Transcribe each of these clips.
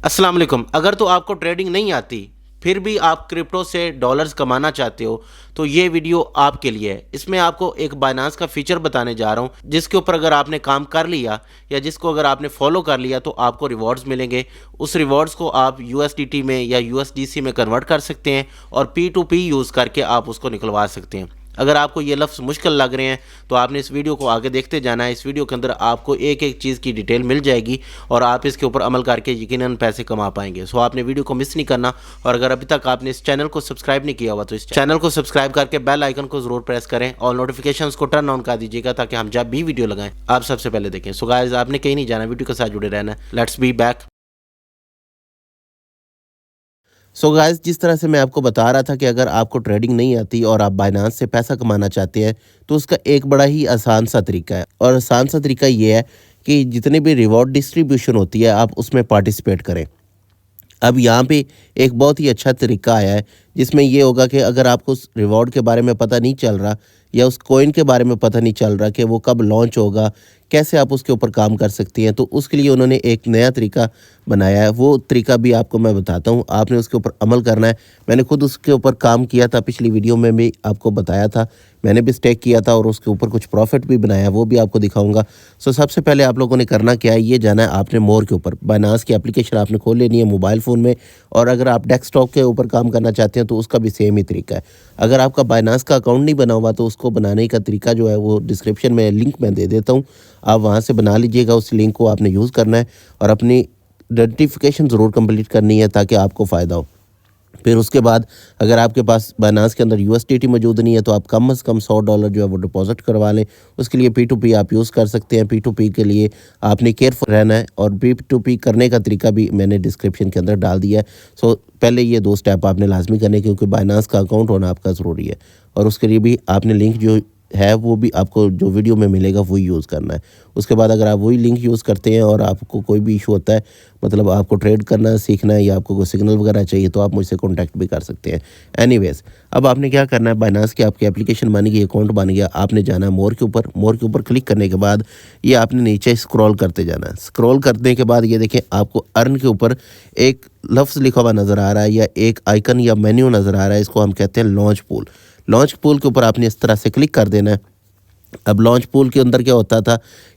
अस्सलाम वालेकुम। अगर तो आपको ट्रेडिंग नहीं आती फिर भी आप क्रिप्टो से डॉलर्स कमाना चाहते हो तो ये वीडियो आपके लिए है। इसमें आपको एक बाइनांस का फीचर बताने जा रहा हूँ जिसके ऊपर अगर आपने काम कर लिया या जिसको अगर आपने फॉलो कर लिया तो आपको रिवॉर्ड्स मिलेंगे। उस रिवॉर्ड्स को आप यूएसडीटी में या यूएसडीसी में कन्वर्ट कर सकते हैं और पी टू पी यूज़ करके आप उसको निकलवा सकते हैं। अगर आपको ये लफ्ज़ मुश्किल लग रहे हैं तो आपने इस वीडियो को आगे देखते जाना है। इस वीडियो के अंदर आपको एक एक चीज़ की डिटेल मिल जाएगी और आप इसके ऊपर अमल करके यकीनन पैसे कमा पाएंगे। सो आपने वीडियो को मिस नहीं करना और अगर अभी तक आपने इस चैनल को सब्सक्राइब नहीं किया हुआ तो इस चैनल को सब्सक्राइब करके बेल आइकन को जरूर प्रेस करें और नोटिफिकेशंस को टर्न ऑन कर दीजिएगा ताकि हम जब भी वीडियो लगाएं आप सबसे पहले देखें। सो गाइस आपने कहीं नहीं जाना, वीडियो के साथ जुड़े रहना। Let's be back. So guys जिस तरह से मैं आपको बता रहा था कि अगर आपको ट्रेडिंग नहीं आती और आप बाइनांस से पैसा कमाना चाहते हैं तो उसका एक बड़ा ही आसान सा तरीका है और आसान सा तरीका ये है कि जितने भी रिवॉर्ड डिस्ट्रीब्यूशन होती है आप उसमें पार्टिसिपेट करें। अब यहाँ पे एक बहुत ही अच्छा तरीका आया है जिसमें ये होगा कि अगर आपको उस रिवॉर्ड के बारे में पता नहीं चल रहा या उस कॉइन के बारे में पता नहीं चल रहा कि वो कब लॉन्च होगा, कैसे आप उसके ऊपर काम कर सकती हैं, तो उसके लिए उन्होंने एक नया तरीका बनाया है। वो तरीका भी आपको मैं बताता हूँ, आपने उसके ऊपर अमल करना है। मैंने खुद उसके ऊपर काम किया था, पिछली वीडियो में भी आपको बताया था। मैंने भी स्टेक किया था और उसके ऊपर कुछ प्रॉफिट भी बनाया, वो भी आपको दिखाऊंगा। सो सबसे पहले आप लोगों ने करना क्या है, ये जाना है आपने मोर के ऊपर। बाइनांस की एप्लीकेशन आपने खोल लेनी है मोबाइल फ़ोन में और अगर आप डेस्कटॉप के ऊपर काम करना चाहते हैं तो उसका भी सेम ही तरीका है। अगर आपका बाइनांस का अकाउंट नहीं बना हुआ तो उसको बनाने का तरीका जो है वो डिस्क्रिप्शन में लिंक मैं दे देता हूँ, आप वहाँ से बना लीजिएगा। उस लिंक को आपने यूज़ करना है और अपनी आइडेंटिफिकेशन ज़रूर कंप्लीट करनी है ताकि आपको फ़ायदा हो। फिर उसके बाद अगर आपके पास बाइनांस के अंदर यूएसडीटी मौजूद नहीं है तो आप कम से कम $100 जो है वो डिपॉजिट करवा लें। उसके लिए P2P आप यूज़ कर सकते हैं। P2P के लिए आपने केयरफुल रहना है और P2P करने का तरीका भी मैंने डिस्क्रिप्शन के अंदर डाल दिया है। सो पहले ये 2 स्टेप आपने लाजमी करने क्योंकि बाइनांस का अकाउंट होना आपका ज़रूरी है और उसके लिए भी आपने लिंक जो है वो भी आपको जो वीडियो में मिलेगा वही यूज़ करना है। उसके बाद अगर आप वही लिंक यूज़ करते हैं और आपको कोई भी इशू होता है, मतलब आपको ट्रेड करना सीखना है या आपको कोई सिग्नल वगैरह चाहिए तो आप मुझसे कॉन्टैक्ट भी कर सकते हैं। एनीवेज़ अब आपने क्या करना है, बाइनांस की आपकी एप्लीकेशन बन गई, अकाउंट बन गया, आपने जाना है मोर के ऊपर। मोर के ऊपर क्लिक करने के बाद ये आपने नीचे स्क्रॉल करते जाना है। स्क्रॉल करने के बाद ये देखें आपको अर्न के ऊपर एक लफ्ज़ लिखा हुआ नज़र आ रहा है या एक आइकन या मेन्यू नज़र आ रहा है। इसको हम कहते हैं लॉन्च पूल। लॉन्च पूल के ऊपर आपने इस तरह से क्लिक कर देना है। अब लॉन्च पूल के अंदर क्या होता था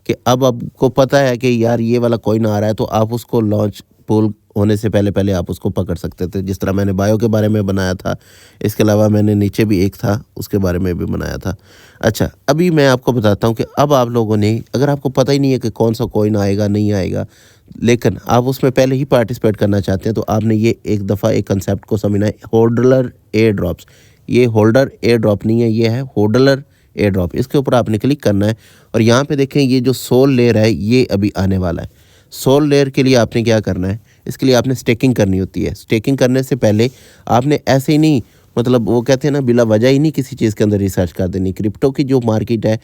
कि अब आपको पता है कि यार ये वाला कॉइन आ रहा है तो आप उसको लॉन्च पूल होने से पहले पहले आप उसको पकड़ सकते थे। जिस तरह मैंने बायो के बारे में बनाया था, इसके अलावा मैंने नीचे भी एक था उसके बारे में भी बनाया था। अच्छा अभी मैं आपको बताता हूँ कि अब आप लोगों ने, अगर आपको पता ही नहीं है कि कौन सा कॉइन आएगा नहीं आएगा लेकिन आप उसमें पहले ही पार्टिसिपेट करना चाहते हैं तो आपने ये एक दफ़ा एक कंसेप्ट को समझना है, होल्डर एयर ड्रॉप्स। ये होल्डर एयर ड्रॉप नहीं है, ये है होल्डर एयर ड्रॉप। इसके ऊपर आपने क्लिक करना है और यहाँ पे देखें ये जो सोल लेयर है ये अभी आने वाला है। सोल लेयर के लिए आपने क्या करना है, इसके लिए आपने स्टेकिंग करनी होती है। स्टेकिंग करने से पहले आपने ऐसे ही नहीं, मतलब वो कहते हैं ना बिला वजह ही नहीं किसी चीज़ के अंदर रिसर्च कर देनी। क्रिप्टो की जो मार्केट है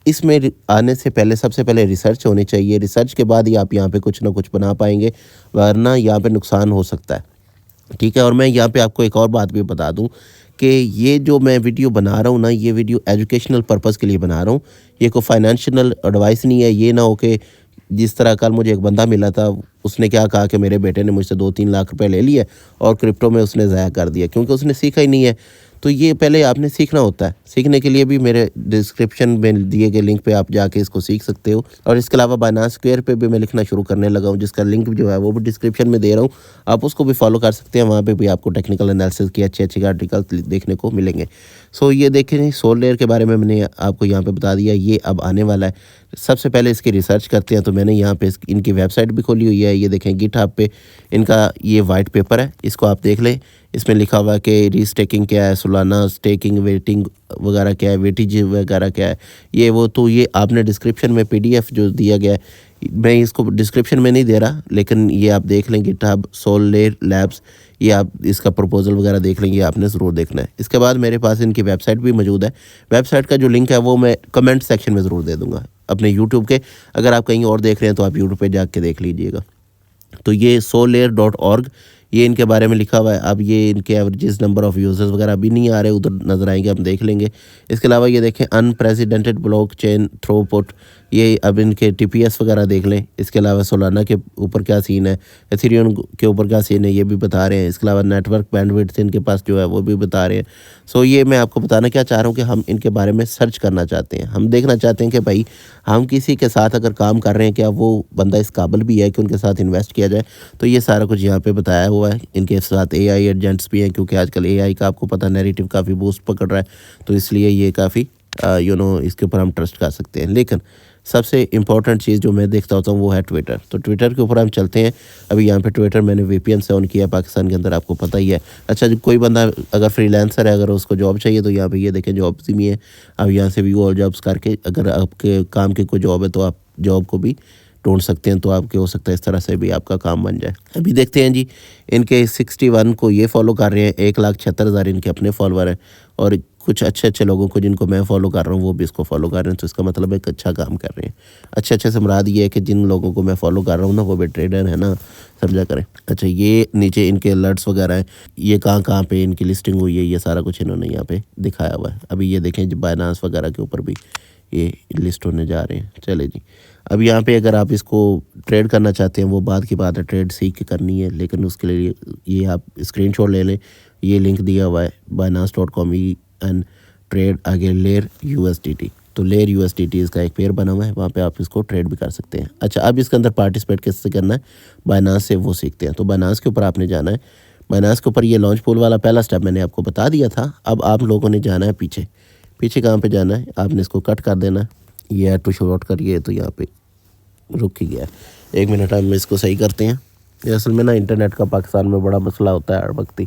इसमें आने से पहले सबसे पहले रिसर्च होनी चाहिए। रिसर्च के बाद ही आप यहाँ पे कुछ ना कुछ बना पाएंगे, वरना यहाँ पे नुकसान हो सकता है। ठीक है, और मैं यहाँ पे आपको एक और बात भी बता दूं कि ये जो मैं वीडियो बना रहा हूँ ना, ये वीडियो एजुकेशनल पर्पज़ के लिए बना रहा हूँ। ये कोई फाइनेंशियल एडवाइस नहीं है। ये ना हो कि जिस तरह कल मुझे एक बंदा मिला था, उसने क्या कहा कि मेरे बेटे ने मुझसे 2-3 लाख रुपए ले लिए और क्रिप्टो में उसने ज़ाया कर दिया क्योंकि उसने सीखा ही नहीं है। तो ये पहले आपने सीखना होता है। सीखने के लिए भी मेरे डिस्क्रिप्शन में दिए गए लिंक पे आप जाके इसको सीख सकते हो और इसके अलावा बाइनांस स्क्वायर पे भी मैं लिखना शुरू करने लगा हूँ जिसका लिंक जो है वो भी डिस्क्रिप्शन में दे रहा हूँ, आप उसको भी फॉलो कर सकते हैं। वहाँ पे भी आपको टेक्निकल एनालिसिस की अच्छे अच्छे आर्टिकल देखने को मिलेंगे। सो ये देखें सोल लेयर के बारे में मैंने आपको यहाँ पे बता दिया, ये अब आने वाला है। सबसे पहले इसकी रिसर्च करते हैं तो मैंने यहाँ पे इनकी वेबसाइट भी खोली हुई है। ये देखें गिटहब पे इनका ये वाइट पेपर है, इसको आप देख लें। इसमें लिखा हुआ है कि रीस्टेकिंग क्या है, सालाना स्टेकिंग वेटिंग वगैरह क्या है, वेटेज वगैरह क्या है, ये वो। तो ये आपने डिस्क्रिप्शन में PDF जो दिया गया है, मैं इसको डिस्क्रिप्शन में नहीं दे रहा लेकिन ये आप देख लें गिटहब सोल लेयर लैब्स, ये आप इसका प्रपोजल वगैरह देख लेंगे, आपने ज़रूर देखना है। इसके बाद मेरे पास इनकी वेबसाइट भी मौजूद है। वेबसाइट का जो लिंक है वो मैं कमेंट सेक्शन में ज़रूर दे दूँगा अपने यूट्यूब के। अगर आप कहीं और देख रहे हैं तो आप यूट्यूब पे जाके देख लीजिएगा। तो ये sollayer.org, ये इनके बारे में लिखा हुआ है। अब ये इनके एवरेजेस नंबर ऑफ़ यूज़र्स वगैरह अभी नहीं आ रहे, उधर नज़र आएंगे, हम देख लेंगे। इसके अलावा ये देखें अनप्रेसिडेंटेड ब्लॉक चेन थ्रूपुट, ये अब इनके टीपीएस वगैरह देख लें। इसके अलावा सोलाना के ऊपर क्या सीन है, एथेरियम के ऊपर क्या सीन है, ये भी बता रहे हैं। इसके अलावा नेटवर्क बैंडविड्थ इनके पास जो है वो भी बता रहे हैं। सो ये मैं आपको बताना क्या चाह रहा हूँ कि हम इनके बारे में सर्च करना चाहते हैं। हम देखना चाहते हैं कि भाई हम किसी के साथ अगर काम कर रहे हैं, क्या वो बंदा इस काबिल भी है कि उनके साथ इन्वेस्ट किया जाए। तो ये सारा कुछ यहाँ पे बताया हुआ है। इनके साथ एआई एजेंट्स भी हैं, क्योंकि आजकल एआई का आपको पता नैरेटिव काफ़ी बूस्ट पकड़ रहा है, तो इसलिए ये काफ़ी इसके ऊपर हम ट्रस्ट कर सकते हैं। लेकिन सबसे इम्पॉर्टेंट चीज़ जो मैं देखता होता हूँ वो है ट्विटर। तो ट्विटर के ऊपर हम चलते हैं। अभी यहाँ पे ट्विटर मैंने वीपीएन से ऑन किया पाकिस्तान के अंदर, आपको पता ही है। अच्छा, जो कोई बंदा अगर फ्रीलांसर है, अगर उसको जॉब चाहिए, तो यहाँ पे ये देखें जॉब्स भी हैं। अब यहाँ से व्यू ऑल जॉब्स करके अगर आपके काम की कोई जॉब है तो आप जॉब को भी ढूंढ सकते हैं। तो आपके हो सकता है इस तरह से भी आपका काम बन जाए। अभी देखते हैं जी, इनके 61 को ये फॉलो कर रहे हैं, 1,76,000 इनके अपने फॉलोअर हैं, और कुछ अच्छे अच्छे लोगों को जिनको मैं फॉलो कर रहा हूँ वो भी इसको फॉलो कर रहे हैं। तो इसका मतलब एक अच्छा काम कर रहे हैं। अच्छे अच्छे से मुराद ये है कि जिन लोगों को मैं फॉलो कर रहा हूँ ना वो भी ट्रेडर है ना, समझा करें। अच्छा, ये नीचे इनके अलर्ट्स वगैरह हैं, ये कहाँ कहाँ पे इनकी लिस्टिंग हुई है, ये सारा कुछ इन्होंने यहाँ पे दिखाया हुआ है। अभी ये देखें जी, बाइनांस वगैरह के ऊपर भी ये लिस्ट होने जा रहे हैं। चले जी, अब यहाँ पे अगर आप इसको ट्रेड करना चाहते हैं वो बात की बात है, ट्रेड सीख के करनी है, लेकिन उसके लिए ये आप स्क्रीनशॉट ले लें। ये लिंक दिया हुआ है binance.com एंड ट्रेड आगे लेयर USDT। तो लेयर USDT इसका एक पेयर बना हुआ है, वहाँ पे आप इसको ट्रेड भी कर सकते हैं। अच्छा, अब इसके अंदर पार्टिसिपेट कैसे करना है, बाइनांस से वो सीखते हैं। तो बाइनांस के ऊपर आपने जाना है। बाइनांस के ऊपर ये लॉन्च पूल वाला पहला स्टेप मैंने आपको बता दिया था। अब आप लोगों ने जाना है पीछे। पीछे कहाँ पे जाना है, आपने इसको कट कर देना है। ये ऐड टू शॉर्ट करिए तो यहाँ पे रुक ही गया। 1 मिनट हम इसको सही करते हैं। ये असल में ना इंटरनेट का पाकिस्तान में बड़ा मसला होता है हर वक्त ही,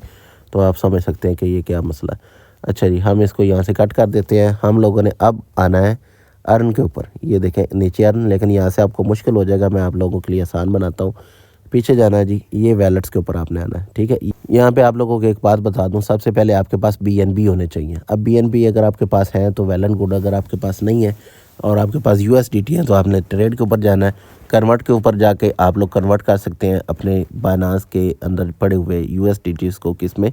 तो आप समझ सकते हैं कि ये क्या मसला है। अच्छा जी, हम इसको यहाँ से कट कर देते हैं। हम लोगों ने अब आना है अर्न के ऊपर। ये देखें नीचे अर्न, लेकिन यहाँ से आपको मुश्किल हो जाएगा, मैं आप लोगों के लिए आसान बनाता हूँ। पीछे जाना है जी, ये वैलेट्स के ऊपर आपने आना है, ठीक है। यहाँ पे आप लोगों को एक बात बता दूँ, सबसे पहले आपके पास BNB होने चाहिए। अब BNB अगर आपके पास है तो वेल एंड गुड, अगर आपके पास नहीं है और आपके पास USDT है तो आपने ट्रेड के ऊपर जाना है। कन्वर्ट के ऊपर जाके आप लोग कन्वर्ट कर सकते हैं अपने बाइनांस के अंदर पड़े हुए USDTs को, किस में,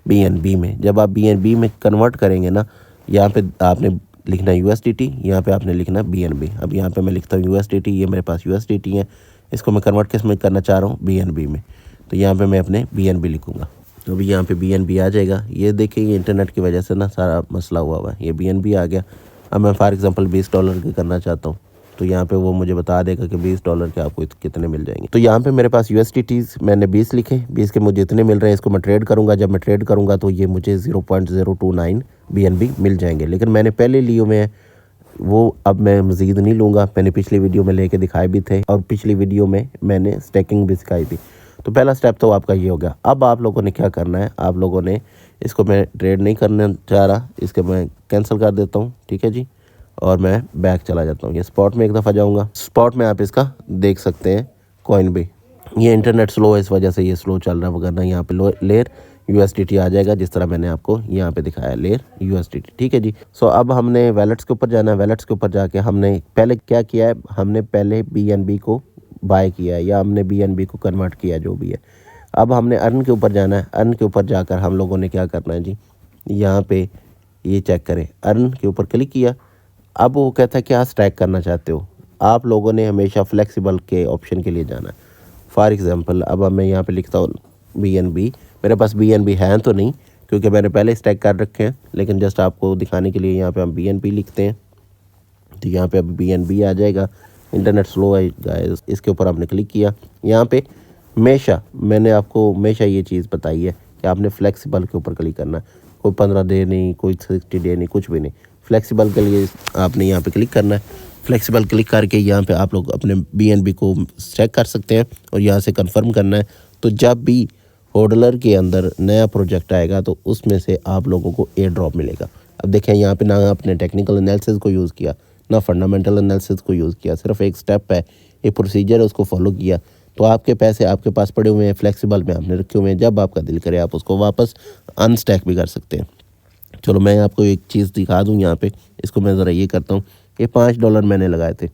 BNB में। जब आप BNB में कन्वर्ट करेंगे ना, यहाँ पे आपने लिखना USDT, यहाँ पे आपने लिखना BNB। अब यहाँ पे मैं लिखता हूँ USDT, ये मेरे पास USDT है, इसको मैं कन्वर्ट किस में करना चाह रहा हूँ, BNB में। तो यहाँ पे मैं अपने BNB लिखूँगा, तो अभी यहाँ पे BNB आ जाएगा। ये देखिए, ये इंटरनेट की वजह से ना सारा मसला हुआ है। ये BNB आ गया। अब मैं फॉर एग्जांपल $20 के करना चाहता हूँ, तो यहाँ पे वो मुझे बता देगा कि $20 के आपको कितने मिल जाएंगे। तो यहाँ पे मेरे पास USDTs मैंने 20 लिखे, 20 के मुझे इतने मिल रहे हैं, इसको मैं ट्रेड करूँगा। जब मैं ट्रेड करूँगा तो ये मुझे 0.029 BNB मिल जाएंगे। लेकिन मैंने पहले लिए हुए हैं वो, अब मैं मज़ीद नहीं लूँगा। मैंने पिछली वीडियो में लेके दिखाए भी थे, और पिछली वीडियो में मैंने स्टैकिंग भी सिखाई थी। तो पहला स्टेप तो आपका ये हो गया। अब आप लोगों ने क्या करना है, आप लोगों ने इसको, मैं ट्रेड नहीं करना चाह रहा, इसके मैं कैंसिल कर देता हूँ, ठीक है जी, और मैं बैक चला जाता हूँ। ये स्पॉट में एक दफ़ा जाऊँगा। स्पॉट में आप इसका देख सकते हैं कॉइन भी। ये इंटरनेट स्लो है, इस वजह से ये स्लो चल रहा है, वगैरह यहाँ पे लेयर USDT आ जाएगा, जिस तरह मैंने आपको यहाँ पे दिखाया, लेयर USDT, ठीक है जी। सो अब हमने वैलेट्स के ऊपर जाना है। वैलेट्स के ऊपर जाके हमने पहले क्या किया है, हमने पहले BNB को बाय किया है, या हमने BNB को कन्वर्ट किया, जो भी है। अब हमने अर्न के ऊपर जाना है। अर्न के ऊपर जाकर हम लोगों ने क्या करना है जी, यहाँ पे ये चेक करें, अर्न के ऊपर क्लिक किया। अब वो कहता है क्या स्टैक करना चाहते हो। आप लोगों ने हमेशा फ्लेक्सिबल के ऑप्शन के लिए जाना है। फॉर एग्जांपल अब मैं यहाँ पे लिखता हूँ BNB। मेरे पास BNB है तो नहीं, क्योंकि मैंने पहले स्टैक कर रखे हैं, लेकिन जस्ट आपको दिखाने के लिए यहाँ पे हम BNB लिखते हैं। तो यहाँ पे अब BNB आ जाएगा। इंटरनेट स्लो है गाइस, इसके ऊपर आपने क्लिक किया। यहाँ पे हमेशा मैंने आपको हमेशा ये चीज़ बताई है कि आपने फ्लेक्सिबल के ऊपर क्लिक करना है। कोई 15 डे नहीं, कोई 60 डे नहीं, कुछ भी नहीं। फ्लेक्सिबल के लिए आपने यहाँ पे क्लिक करना है। फ्लेक्सिबल क्लिक करके यहाँ पे आप लोग अपने BNB को चेक कर सकते हैं, और यहाँ से कंफर्म करना है। तो जब भी होडलर के अंदर नया प्रोजेक्ट आएगा तो उसमें से आप लोगों को एयर ड्रॉप मिलेगा। अब देखें यहाँ पे ना आपने टेक्निकल एनालिसिस को यूज़ किया, ना फंडामेंटल एनालिसिस को यूज़ किया, सिर्फ एक स्टेप है, एक प्रोसीजर है, उसको फॉलो किया। तो आपके पैसे आपके पास पड़े हुए हैं, फ्लेक्सिबल में आपने रखे हुए हैं। जब आपका दिल करे आप उसको वापस अनस्टैक भी कर सकते हैं। चलो मैं आपको एक चीज़ दिखा दूँ यहाँ पे, इसको मैं ज़रा ये करता हूँ। ये $5 मैंने लगाए थे,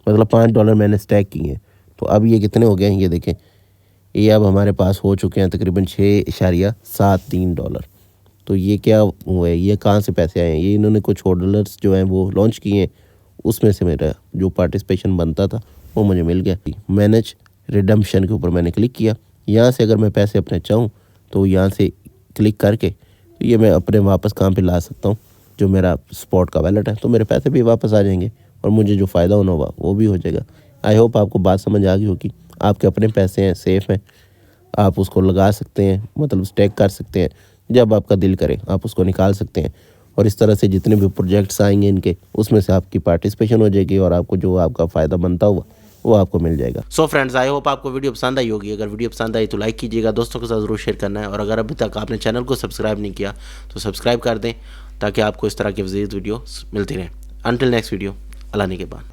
मतलब $5 मैंने स्टैक किए हैं। तो अब ये कितने हो गए हैं, ये देखें, ये अब हमारे पास हो चुके हैं तकरीबन $6.73। तो ये क्या हुआ है, ये कहाँ से पैसे आए हैं, ये इन्होंने कुछ होल्डर्स जो हैं वो लॉन्च किए हैं, उसमें से मेरा जो पार्टिसिपेशन बनता था वो मुझे मिल गया। मैनेज रिडम्पशन के ऊपर मैंने क्लिक किया। यहाँ से अगर मैं पैसे अपने चाहूँ तो यहाँ से क्लिक करके तो ये मैं अपने वापस काम पे ला सकता हूँ। जो मेरा स्पॉट का वैलेट है तो मेरे पैसे भी वापस आ जाएंगे और मुझे जो फ़ायदा होना होगा वो भी हो जाएगा। आई होप आपको बात समझ आ गई होगी। आपके अपने पैसे हैं, सेफ़ हैं, आप उसको लगा सकते हैं, मतलब स्टेक कर सकते हैं। जब आपका दिल करे आप उसको निकाल सकते हैं और इस तरह से जितने भी प्रोजेक्ट्स आएंगे इनके उसमें से आपकी पार्टिसिपेशन हो जाएगी और आपको जो आपका फ़ायदा बनता हुआ वो आपको मिल जाएगा। सो फ्रेंड्स, आई होप आपको वीडियो पसंद आई होगी। अगर वीडियो पसंद आई तो लाइक कीजिएगा, दोस्तों के साथ ज़रूर शेयर करना है और अगर अभी तक आपने चैनल को सब्सक्राइब नहीं किया तो सब्सक्राइब कर दें ताकि आपको इस तरह की वीडियो मिलती रहे। अनटिल नेक्स्ट वीडियो, अल्लाह ने के बाद।